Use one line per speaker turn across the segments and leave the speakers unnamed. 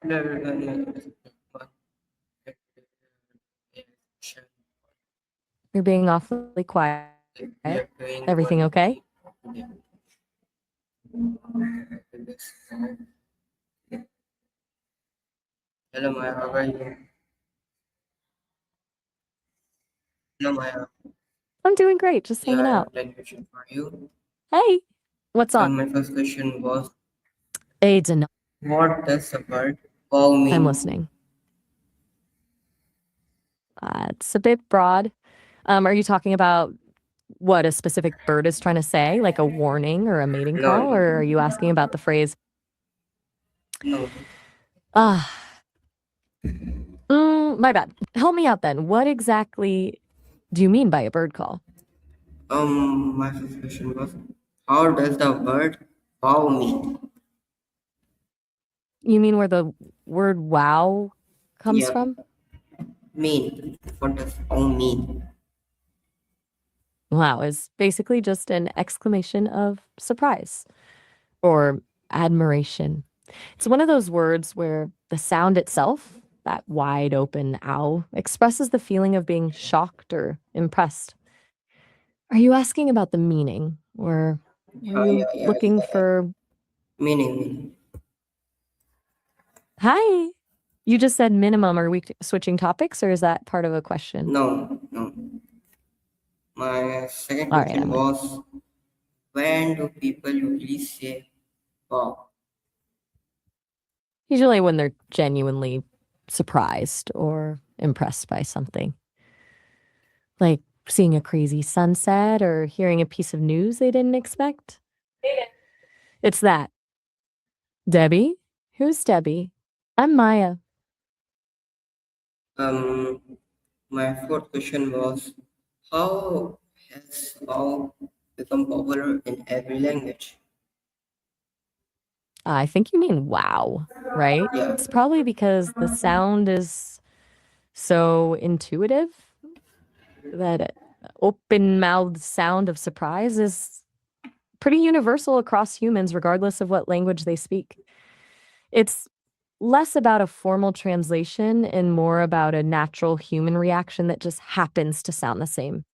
You're being awfully quiet. Everything okay?
Hello, Maya. How are you? Hello, Maya.
I'm doing great, just
Yeah,
hanging
I
out.
have 10 questions for you.
Hey, what's on?
My first question was,
AIDS and
what does the word wow
I'm
mean?
listening. It's a bit broad. Are you talking about what a specific bird is trying to say, like a warning or a mating
No,
call, or are you asking about the phrase?
no.
Ah, my bad. Help me out then. What exactly do you mean by a bird call?
My first question was, how does the word wow mean?
You mean where the word wow comes
Yeah,
from?
mean. What does wow mean?
Wow is basically just an exclamation of surprise or admiration. It's one of those words where the sound itself, that wide open ow, expresses the feeling of being shocked or impressed. Are you asking about the meaning, or are you looking
Yeah.
for,
Meaning.
hi? You just said minimum. Are we switching topics, or is that part of a question?
No, no. My second
All right,
question
Emma.
was, when do people usually say wow?
Usually when they're genuinely surprised or impressed by something, like seeing a crazy sunset or hearing a piece of news they didn't expect. It's that. Debbie? Who's Debbie? I'm Maya.
Um, my fourth question was, how has wow become popular in every language?
I think you mean wow, right?
Yeah.
It's probably because the sound is so intuitive that open-mouthed sound of surprise is pretty universal across humans, regardless of what language they speak. It's less about a formal translation and more about a natural human reaction that just happens to sound the same.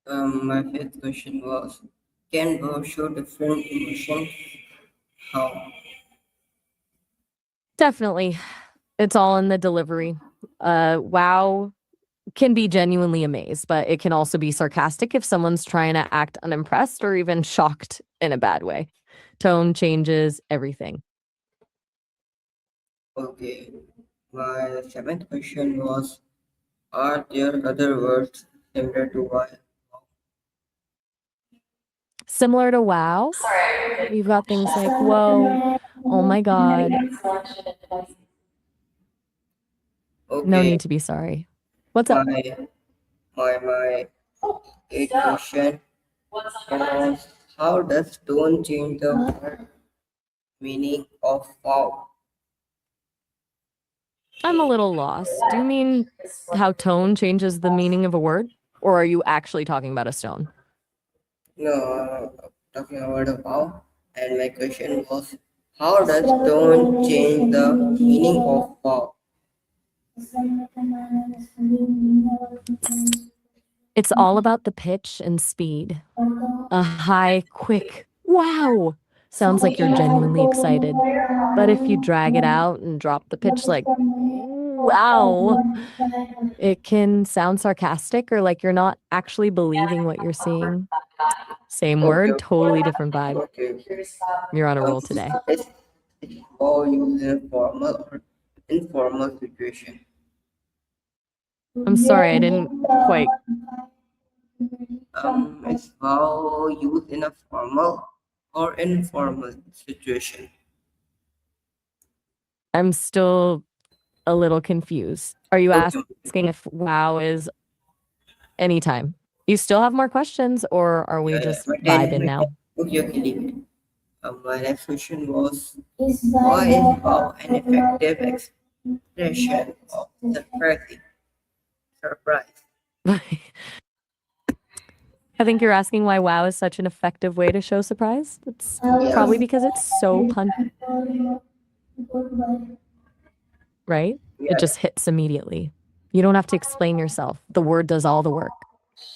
My fifth question was, can wow show different emotions? How?
Definitely. It's all in the delivery. Wow can be genuinely amazed, but it can also be sarcastic if someone's trying to act unimpressed or even shocked in a bad way. Tone changes everything.
Okay. My seventh question was, are there other words similar to why?
Similar to wow, we've got things like whoa, oh my God. No
Okay.
need to be sorry. What's up?
My my eighth question was, how does tone change the word meaning of wow?
I'm a little lost. Do you mean how tone changes the meaning of a word? Or are you actually talking about a stone?
No, talking about a wow. And my question was, how does tone change the meaning of wow?
It's all about the pitch and speed. A high, quick, wow sounds like you're genuinely excited. But if you drag it out and drop the pitch like, wow, it can sound sarcastic or like you're not actually believing what you're seeing. Same
Okay,
word, totally different vibe.
okay.
You're on a
Um,
roll today.
is wow used in a formal or informal situation?
I'm sorry, I didn't quite.
Is wow used in a formal or informal situation?
I'm still a little confused. Are you
Okay,
asking if wow is anytime? You still have more questions, or are we
yeah,
just
my 10,
vibing now?
okay, okay, leave it. My next question was, why is wow an effective expression of surprise?
I think you're asking why wow is such an effective way to show surprise. It's probably
Yeah.
because it's so right?
Yeah,
It just hits immediately. You don't have to explain yourself. The word does all the work.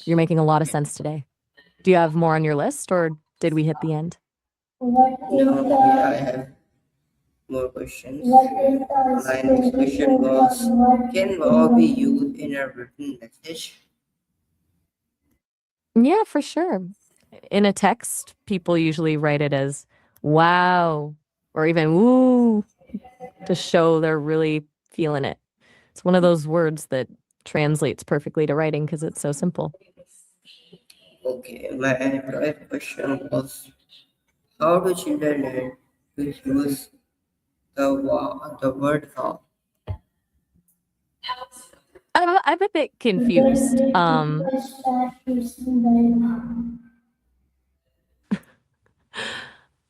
You're making a lot of sense today. Do you have more on your list, or did we hit the end?
no, yeah, I have more questions. My next question was, can wow be used in a written message?
Yeah, for sure. In a text, people usually write it as wow or even woo to show they're really feeling it. It's one of those words that translates perfectly to writing because it's so simple.
Okay, my third question was, how do children learn to use the word wow?
I'm a bit confused.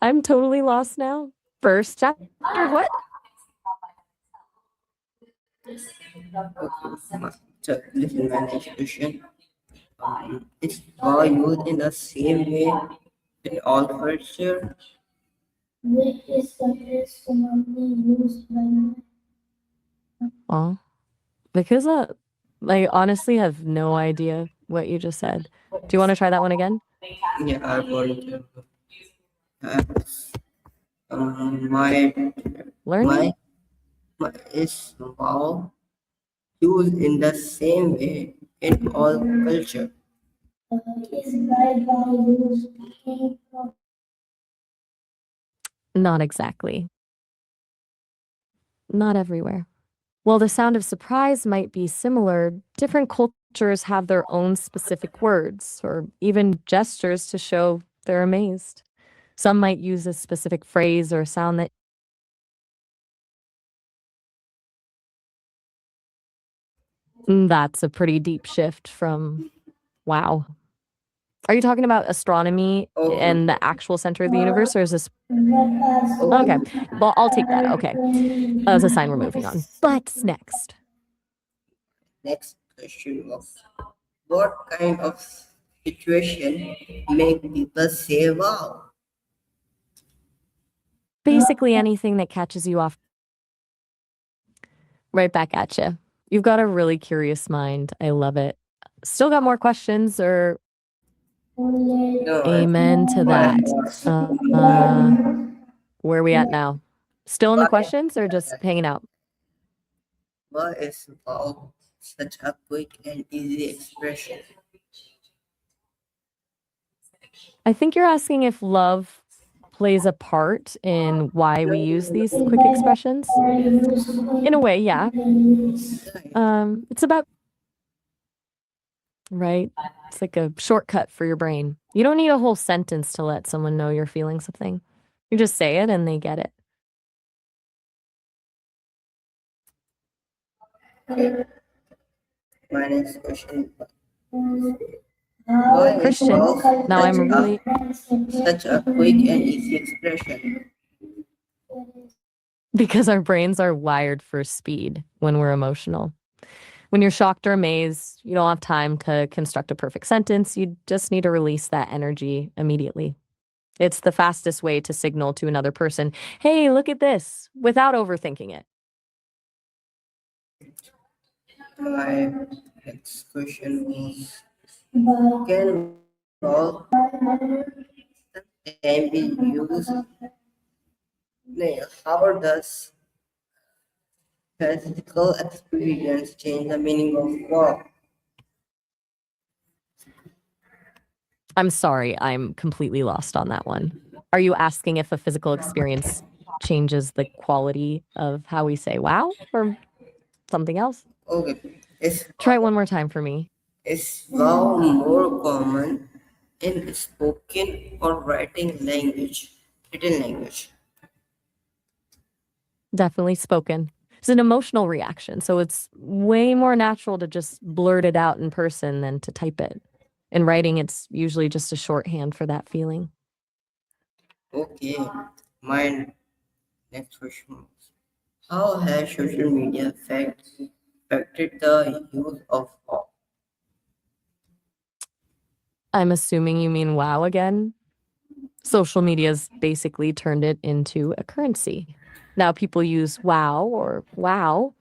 I'm totally lost now. First chapter, what?
Okay, so this is my next question. Is wow used in the same way in all culture?
Well, because I honestly have no idea what you just said. Do you want to try that one again?
Yeah, I want to. My my
Learning?
is wow used in the same way in all culture.
Not exactly. Not everywhere. While the sound of surprise might be similar, different cultures have their own specific words or even gestures to show they're amazed. Some might use a specific phrase or sound that that's a pretty deep shift from wow. Are you talking about astronomy
Okay,
and the actual center of the universe, or is this okay? Well, I'll take that. Okay, as a sign we're moving on. But next,
next question was, what kind of situation make people say wow?
basically anything that catches you off right back at you. You've got a really curious mind. I love it. Still got more questions, or
No, I
amen to
my
that.
thoughts.
Where are we at now? Still in the
Why,
questions or just hanging out?
why is wow such a quick and easy expression?
I think you're asking if love plays a part in why we use these quick expressions. In a way, yeah. It's about right. It's like a shortcut for your brain. You don't need a whole sentence to let someone know you're feeling something. You just say it and they get it.
My next question: why is
Christian,
wow
now I'm really
such a quick and easy expression?
because our brains are wired for speed when we're emotional. When you're shocked or amazed, you don't have time to construct a perfect sentence. You just need to release that energy immediately. It's the fastest way to signal to another person, hey, look at this, without overthinking it.
My next question was, can wow can be used? How does physical experience change the meaning of wow?
I'm sorry, I'm completely lost on that one. Are you asking if a physical experience changes the quality of how we say wow or something else?
Okay,
Try it one more time for me.
is wow more common in spoken or written language?
Definitely spoken. It's an emotional reaction, so it's way more natural to just blurt it out in person than to type it. In writing, it's usually just a shorthand for that feeling.
Okay, my next question was, how has social media affected the use of wow?
I'm assuming you mean wow again. Social media's basically turned it into a currency. Now people use wow or wow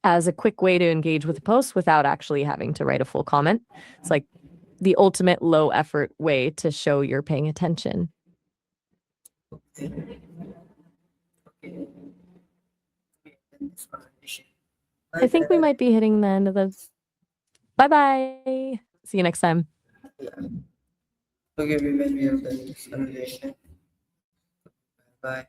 as a quick way to engage with a post without actually having to write a full comment. It's like the ultimate low effort way to show you're paying attention.
Okay. Okay. This conversation.
I think we might be hitting the end of the. Bye bye. See you next time.
Yeah. Okay, when we have done this conversation. Bye.